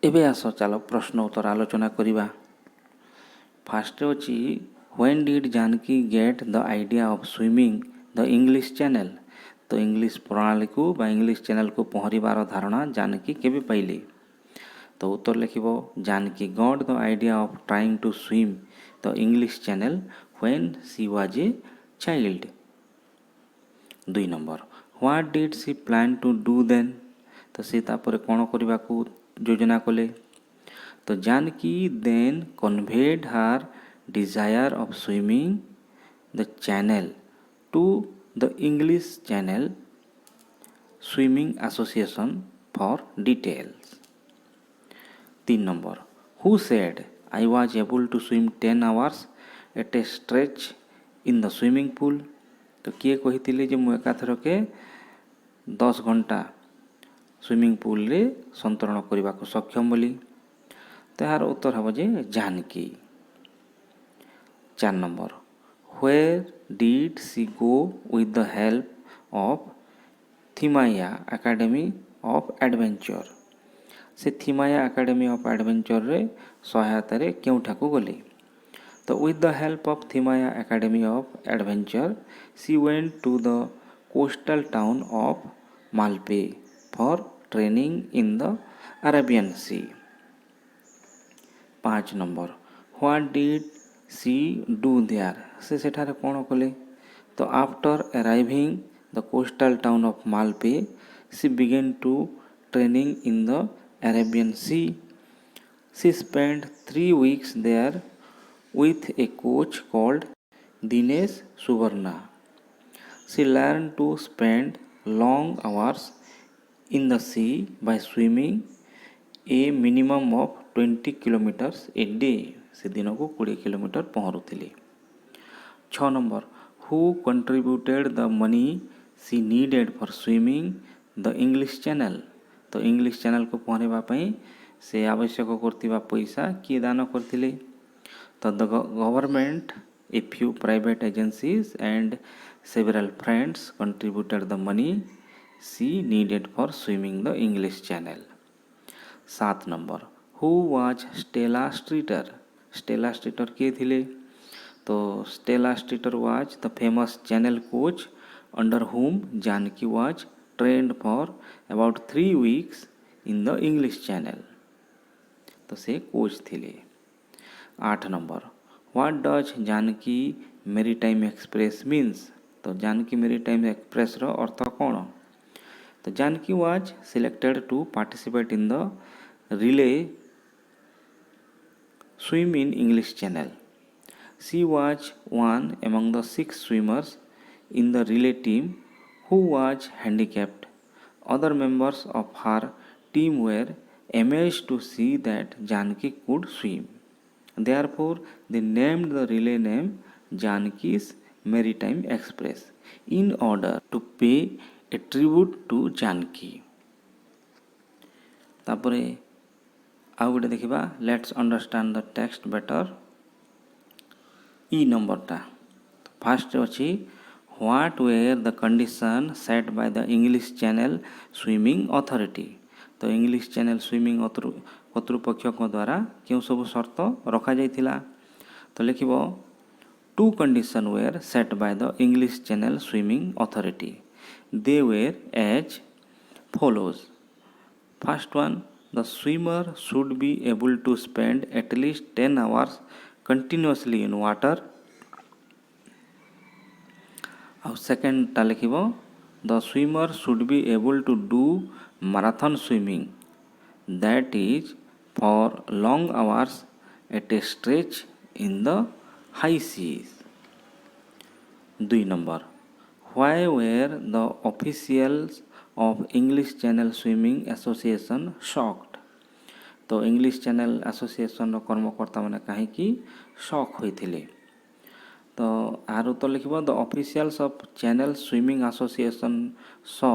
एबे आस चलो प्रश्न उत्तर आलोचना करिबा। फास्ट अछि when did Janaki get the idea of swimming the English channel. तो इंग्लिश प्रणाली को बा इंग्लिश चैनल को पहरिबार धारणा जानकी केबे पाइले। तो उत्तर लिखिबो Janaki got the idea of trying to swim the English channel when she was a child. 2 number what did she plan to do then. तो से तापर कोन करबा को योजना कले। तो Janaki then conveyed her desire of swimming the channel to the English channel swimming association for details. 3 number who said I was able to swim 10 hours at A stretch in the swimming pool. तो किए कही जे मु एकाथर के 10 घंटा swimming pool रे संतरण करने को सक्षम बोली। तो यार उत्तर हम जे Janaki. 4 number where did she go with the help of Thimayya academy of adventure. से थिमाया एकेडमी ऑफ एडवेंचर रे सहायता रे केउठा को गले। तो with the help of Thimayya academy of adventure she went to the coastal town of Malpe for training in the Arabian sea. 5 number what did she do there. से सेठारे कौन कले। तो after arriving the coastal town of Malpe she began to training in the Arabian sea. She spend 3 weeks there with a coach called Dinesh Suvarna. She learned to spend long hours in the sea by swimming a minimum of 20 kilometers a day. से दिन को 20 kilometre पहुँचुले। 6 number who contributed the money she needed for swimming the English channel. तो English channel को पहुँचवा से आवश्यक करथिबा पैसा किए दान करथिले। तो the government a few private agencies and several friends contributed the money she needed for swimming the English channel. 7 number who was Stella Streeter. Stella Streeter किए थिले। तो Stella Streeter was the famous channel coach under whom Janaki was trained for about 3 weeks in the English channel. तो से coach थिले। 8 number what does Janaki maritime express means. तो Janaki maritime express रो अर्थ कौन। तो Janaki was selected to participate in the relay swim in English Channel. She was one among the 6 swimmers in the relay team who was handicapped. Other members of her team were amazed to see that Janki could swim. Therefore, they named the relay name Janki's Maritime Express in order to pay a tribute to Janki. तापरे आउ गोटे देखा let's understand the text better. ई नंबरटा फास्ट अच्छी what were the condition set by the English channel swimming authority. तो English channel swimming कर्तृपक्ष द्वारा क्यों सब शर्त रखा जाइथिला। तो लिखिबो two condition were set by the English channel swimming authority. They were as follows. First one the swimmer should be able to spend at least 10 hours continuously in water. और सेकेंड टा लिखिबो the swimmer should be able to do marathon swimming that is for long hours at a stretch in the high seas. 2 number why were the officials of English Channel Swimming Association shocked। तो English Channel Association कर्मकर्ता मैंने कहीं shock होते। तो आर उत्तर लिख the officials of Channel swimming Association saw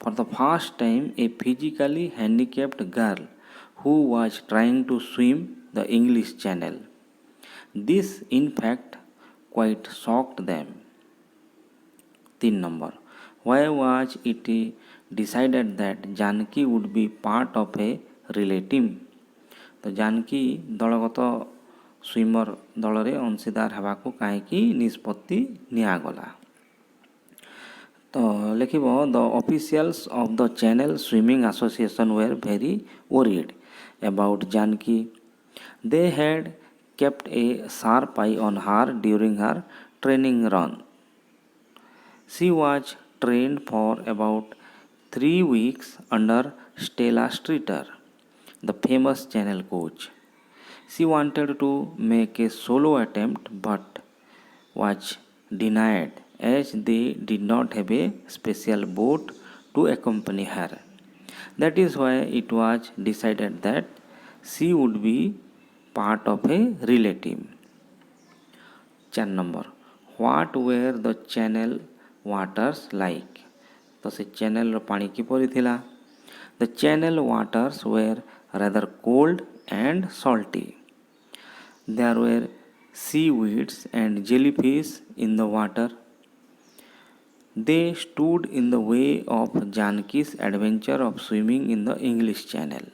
for the first time a physically handicapped girl who was trying to swim the English Channel. This in fact quite shocked them. 3 number why was it decided that Janaki would be part of a relay team. तो जानकी दलगत swimmer दल रे अंशीदार हेबाकू काहेकि निष्पत्ति नियागला। तो लिखिब the officials of the channel swimming association were very worried about Janaki. They had kept a sharp eye on her during her training run. She was trained for about 3 weeks under Stella Streeter, the famous channel coach. She wanted to make a solo attempt but was denied as they did not have a special boat to accompany her. That is why it was decided that she would be part of a relay team. 4 number what were the channel waters like. तो से channel पानी किपरि थिला। The channel waters were rather cold and salty. There were seaweeds and jellyfish in the water. They stood in the way of Janki's adventure of swimming in the English Channel.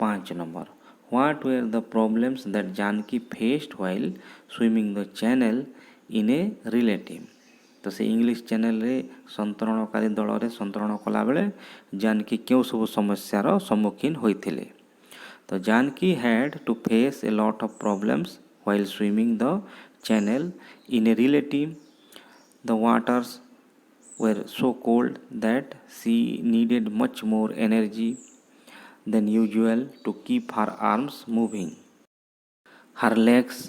5 number what were the problems that Janaki faced while swimming the channel in a relay team. तो से English channel रे संतरणकारी दल रे संतरण कला बेले जानकी क्यों सब समस्यार सम्मुखीन होइथिले। तो Janaki had to face a lot of problems while swimming the channel in a relay team. The waters were so cold that she needed much more energy than usual to keep her arms moving. Her legs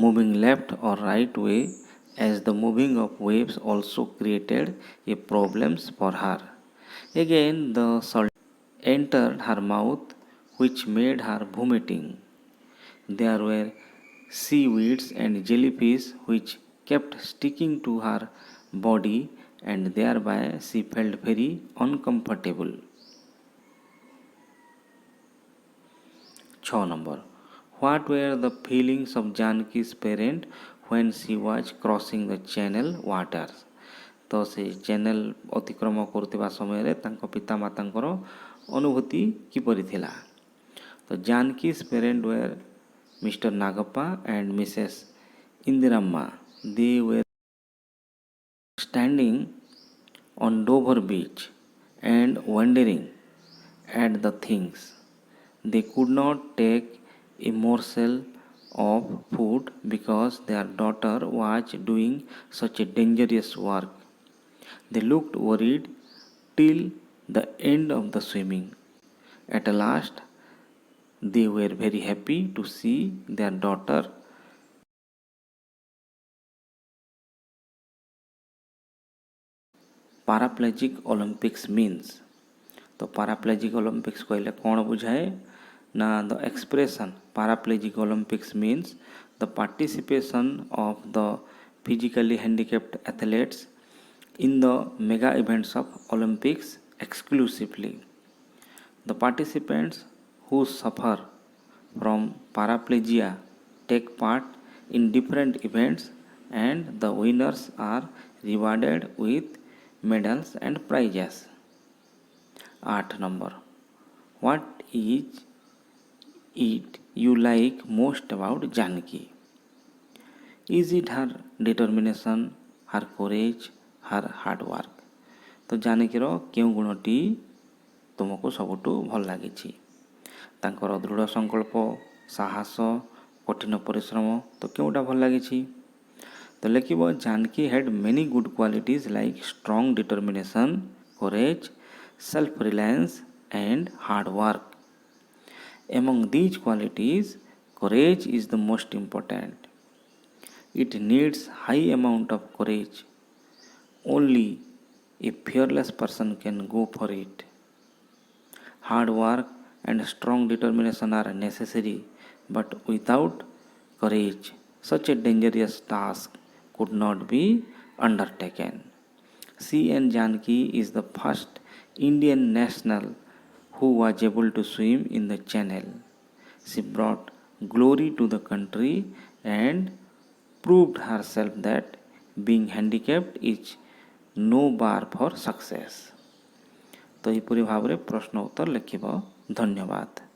moving left or right way as the moving of waves also created a problems for her. Again the salt entered her mouth which made her vomiting. There were seaweeds and jellyfish which kept sticking to her body and thereby she felt very uncomfortable. 6 number what were the feelings of Janki's parent when she was crossing the channel waters। तो से channel अतिक्रम करुवा समय तांको पिता मातांकर अनुभूति किपरि थिला। तो जानकी's parent were Mr. Nagappa and Mrs. Indiramma. They were standing on Dover beach and wondering at the things. They could not take a morsel of food because their daughter was doing such a dangerous work. They looked worried till the end of the swimming. At last, they were very happy to see their daughter paraplegic Olympics means। तो paraplegic Olympics कहले कौन बुझाए ना the expression paraplegic Olympics means the participation of the physically handicapped athletes in the mega events of Olympics exclusively. The participants who suffer from paraplegia take part in different events and the winners are rewarded with medals and prizes. 8 number what is it you like most about Janki? Is it her determination, her courage, her hard work? तो जानकीर क्यों गुणटी तुमको सबुठु भल लगी। तांकर दृढ़ संकल्प साहस कठिन परिश्रम तो क्योंटा भल लगी। तो लिखिब Janaki had many good qualities like strong determination courage self reliance and hard work. Among these qualities courage is the most important. It needs high amount of courage. Only a fearless person can go for it. Hard work and strong determination are necessary, but without courage such a dangerous task could not be undertaken. C.N. Janki is the first Indian national who was able to swim in the channel. She brought glory to the country and proved herself that being handicapped is no bar for success. तो यहपरी भाव में प्रश्न उत्तर लिखिब ଧନ୍ୟବାଦ।